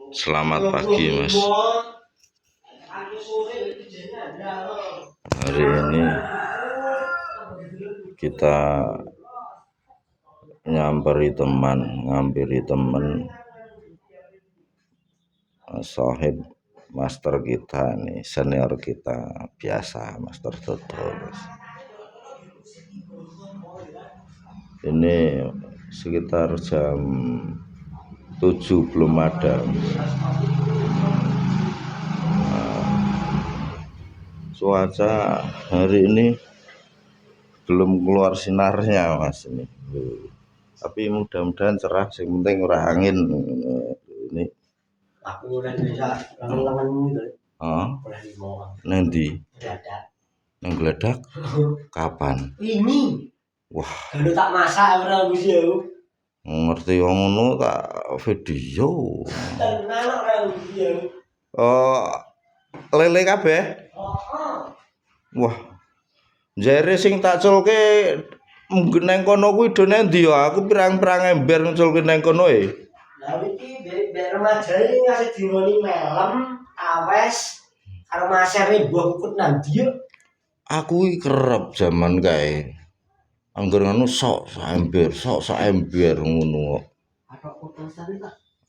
Selamat pagi, Mas. Hari ini kita ngampiri teman sahib master kita nih, senior kita biasa, Master Toto. Ini sekitar jam 7 belum ada. Cuaca hari ini belum keluar sinarnya, Mas, ini. Tapi mudah-mudahan cerah, yang penting ora angin ini. Aku udah bisa lengan gitu. Nanti nang geledak kapan? Ini. Wah, kalau tak masak ora bisa. Ngerti wong ngono tak video. Tenan ora bisa. Oh, lele kabeh? Wah. Jere sing tak culke mungkin nang kono kuwi do nendi ya? Aku pirang-pirang ember nculke nang kono e. Lah iki nek remaja iki ngasih dingoni melem, awes karo masere mbok kut nanti yo. Aku iki kerep jaman kae. Angger ngono sok ember ngono kok.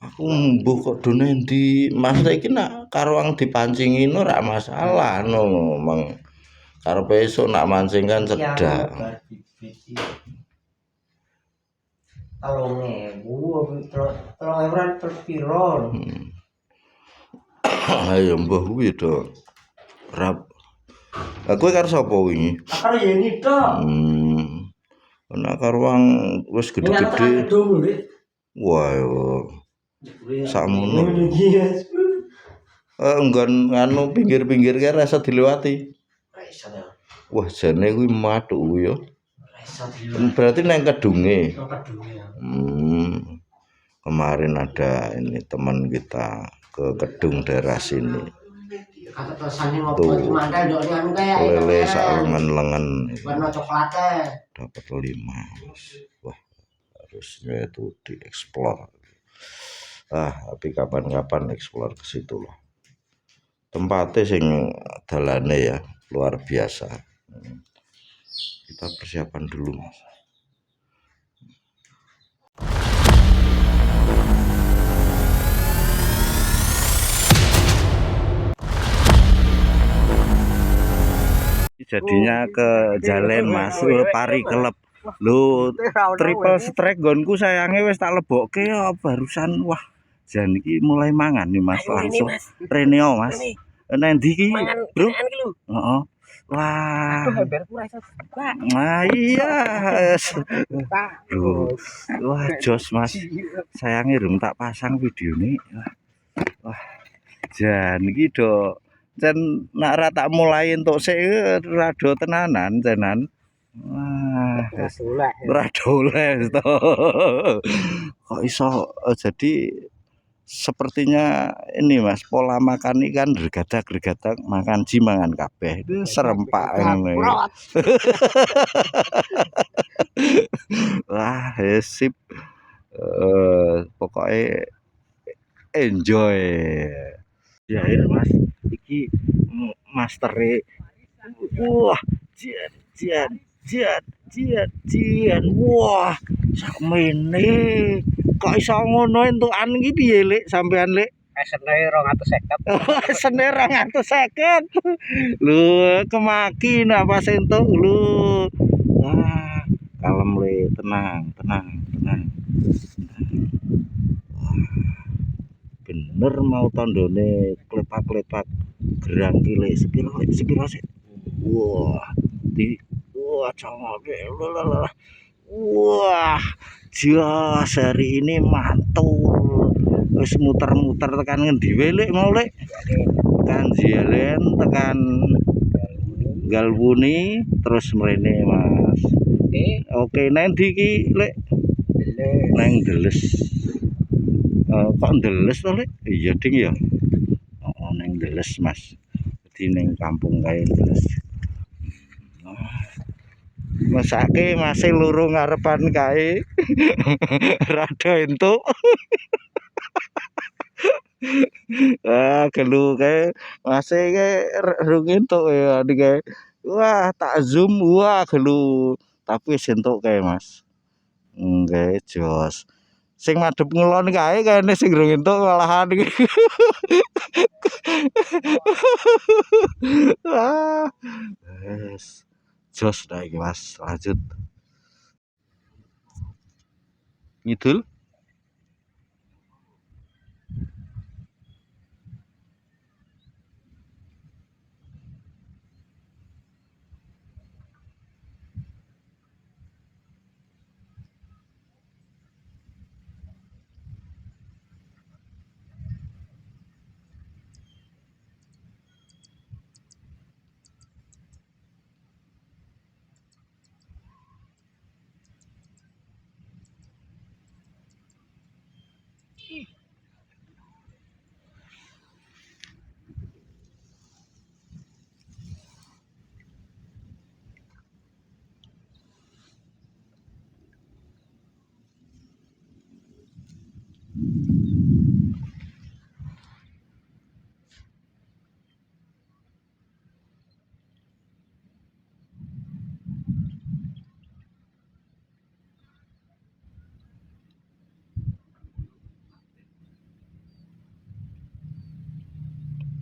Aku mbuh kok do nendi? Mas iki nak karo wong dipancingin ora masalah no, Mang. Karepe esuk nak mancing kan cedak. Tolong per piro. Ayo mbah kuwi to. Rap. Aku karo sapa wingi? Karo Yeni tok. Ana karo wong wis gede-gede. Wah, sakmono. Enggon nganu pinggir-pinggir ki rasa dilewati. Wah, jane kuwi mathuk kuwi ya. Berarti nang kedunge. Kemarin ada ini teman kita ke Kedung daerah sini. Tuh, lele sak lengan-lengan warna coklatnya dapat 5. Wah, harusnya itu dieksplor. Tapi kapan-kapan eksplor ke situ loh. Tempatnya sing dalane ya luar biasa. Kita persiapan dulu, Mas. Jadinya ke Jalen, Mas, pari kelep. Lho, triple strike gonku sayangnya wis tak lebokke ya barusan. Wah, jan iki mulai mangan nih, Mas, langsung. Reneo, Mas. Nendi iki, Bro? Heeh. Wah. Nah, iya. Wah, jos, Mas. Sayangnya rung tak pasang video nih. Wah. Jan iki do jan nak ra tak mulai entuk sik rada tenanan tenan. Wah, rada oleh to. Kok iso jadi sepertinya ini, Mas, pola makan ikan gergadak makan jimangan kabeh. Itu serempak ngene. Wah, sip. Pokoknya enjoy. Ya, Mas, iki mastere. Wah, jian. Wah, sakmene. Kok iso ngono entukan iki piye, Lek, sampean, Lek? esene 250. Esene 250. Lho, kemaki nak pas entuk lho. Wah, kalem, Lek, tenang. Bener mau tandone klepak-klepak gerang ki sepiro sik. Wah, congok. Wah, jos hari ini mantul. Wis muter-muter tekan ngendi wae, Lek, mau, Lek? Tekan Jelen, tekan Galwuni, terus mrene, Mas. Oke, nendi ki, Lek? Nang Deles. Kok Deles to, Lek? Iya, Ding ya. Nang Deles, Mas. Dadi ning kampung kae Deles. Mesake masih loro ngarepan kae. Rada entuk. Gelu kae masih kae rungin tok ya kae. Wah, tak zoom wah gelu. Tapi wis entuk kae, Mas. Nggih, jos. Sing madhep ngulon kae kene sing durung entuk malahan iki. Wah. Wes. Jos dah iki, Mas. Lanjut. Ngidul.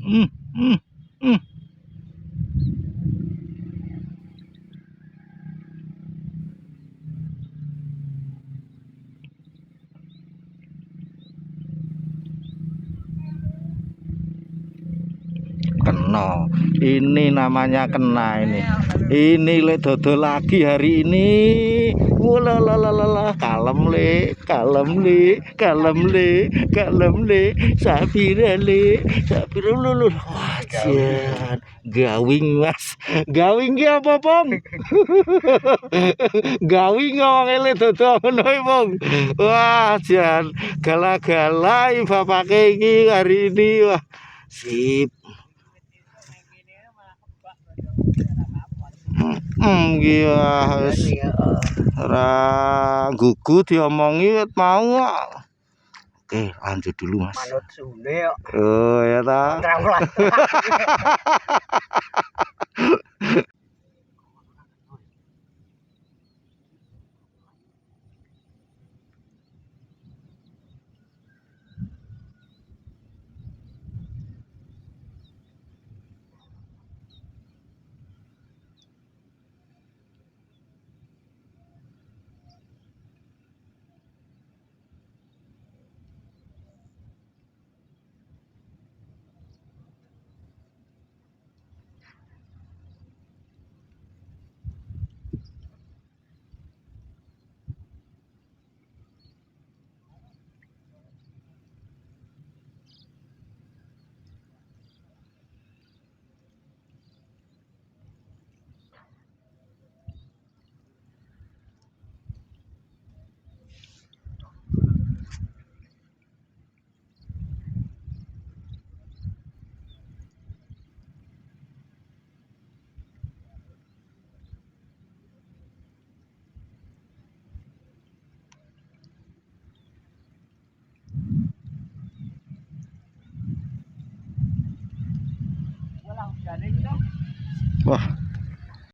Hmm, hmm, hmm. Kena. Ini namanya kena ini. Ini le dodol lagi hari ini. Walalalala, kalem le, kalem le, kalem le, kalem le, sapira le, sapira lulu. Wah, jan. Gawing, Mas. Gawing ki apa, Pong? Gawing ngomong le dodol ngono iki, Pong. Wah, jan. Gala-gala bapake iki hari ini. Wah, sip. Iya wis ora gugu diomongi wit mau kok. Oke, lanjut dulu, Mas. Manut sune kok. Oh, ya ta. Wah,